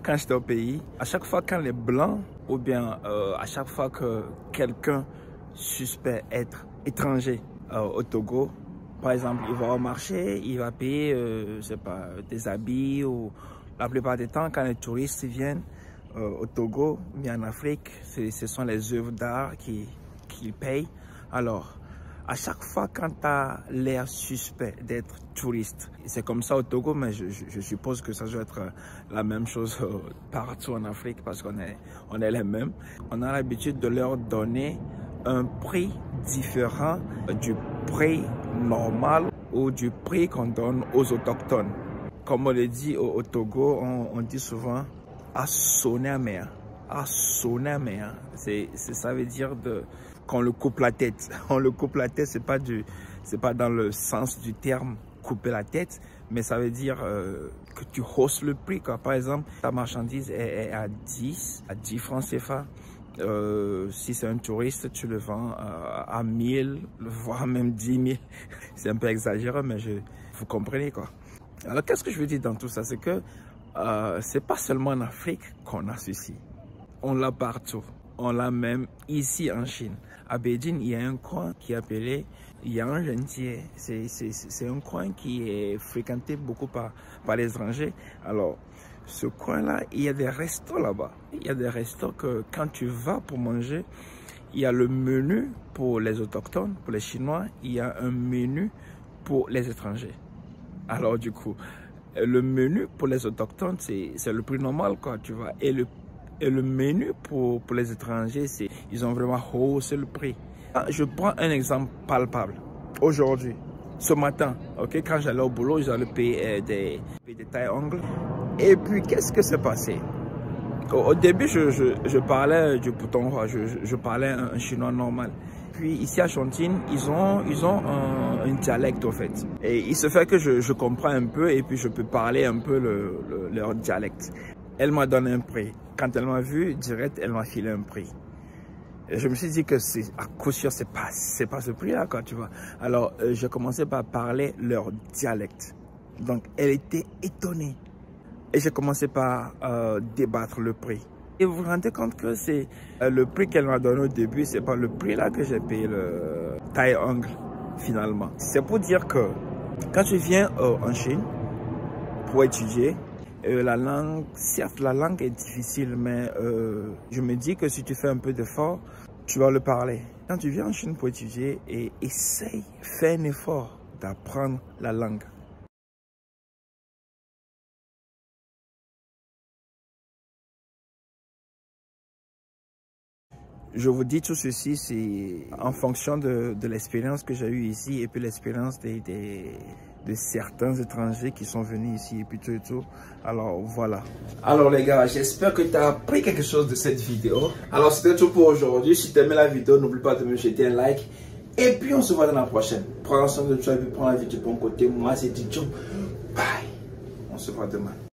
Quand j'étais au pays, à chaque fois quand les Blancs, ou bien à chaque fois que quelqu'un suspect être étranger au Togo, par exemple, il va au marché, il va payer, je sais pas, des habits, ou la plupart des temps, quand les touristes viennent au Togo, mais en Afrique, ce sont les œuvres d'art qui payent. Alors, à chaque fois quand tu as l'air suspect d'être touriste, c'est comme ça au Togo, mais je suppose que ça doit être la même chose partout en Afrique parce qu'on est les mêmes. On a l'habitude de leur donner un prix différent du prix normal ou du prix qu'on donne aux autochtones. Comme on le dit au Togo, on dit souvent « assonéamea ». Assonéamea, ça veut dire qu'on le coupe la tête. On le coupe la tête, c'est pas dans le sens du terme couper la tête, mais ça veut dire que tu hausses le prix, quoi. Par exemple, ta marchandise est à 10 francs CFA. Si c'est un touriste, tu le vends à 1000, voire même 10 000. C'est un peu exagéré, mais vous comprenez, quoi. Alors, qu'est-ce que je veux dire dans tout ça? C'est que c'est pas seulement en Afrique qu'on a ceci. On l'a partout. On l'a même ici en Chine. À Beijing, il y a un coin qui est appelé Yangzhenjie. C'est un coin qui est fréquenté beaucoup par les étrangers. Alors, ce coin-là, il y a des restos là-bas. Il y a des restos que quand tu vas pour manger, il y a le menu pour les autochtones, pour les Chinois. Il y a un menu pour les étrangers. Alors, du coup, le menu pour les autochtones, c'est le prix normal, quoi, tu vois. Et le menu pour les étrangers, ils ont vraiment haussé le prix. Je prends un exemple palpable. Aujourd'hui, ce matin, okay, quand j'allais au boulot, j'allais payer des tailles-ongles. Et puis, qu'est-ce que s'est passé? Au début, je parlais du bouton roi, je parlais un chinois normal. Puis ici à Chantine, ils ont un dialecte au fait. Et il se fait que je comprends un peu et puis je peux parler un peu leur dialecte. Elle m'a donné un prix. Quand elle m'a vu, direct, elle m'a filé un prix. Et je me suis dit que à coup sûr, c'est pas ce prix-là, quoi, tu vois. Alors, j'ai commencé par parler leur dialecte. Donc, elle était étonnée. Et j'ai commencé par débattre le prix. Et vous vous rendez compte que c'est le prix qu'elle m'a donné au début, c'est pas le prix là que j'ai payé le taille-ongle, finalement. C'est pour dire que quand tu viens en Chine pour étudier, la langue, certes la langue est difficile, mais je me dis que si tu fais un peu d'effort, tu vas le parler. Quand tu viens en Chine pour étudier, essaye, fais un effort d'apprendre la langue. Je vous dis tout ceci, c'est en fonction de l'expérience que j'ai eue ici et puis l'expérience de certains étrangers qui sont venus ici et puis tout et tout. Alors voilà. Alors les gars, j'espère que tu as appris quelque chose de cette vidéo. Alors c'était tout pour aujourd'hui. Si tu aimais la vidéo, n'oublie pas de me jeter un like. Et puis on se voit dans la prochaine. Prends soin de toi et puis prends la vie du bon côté. Moi c'est Tidjo. Bye. On se voit demain.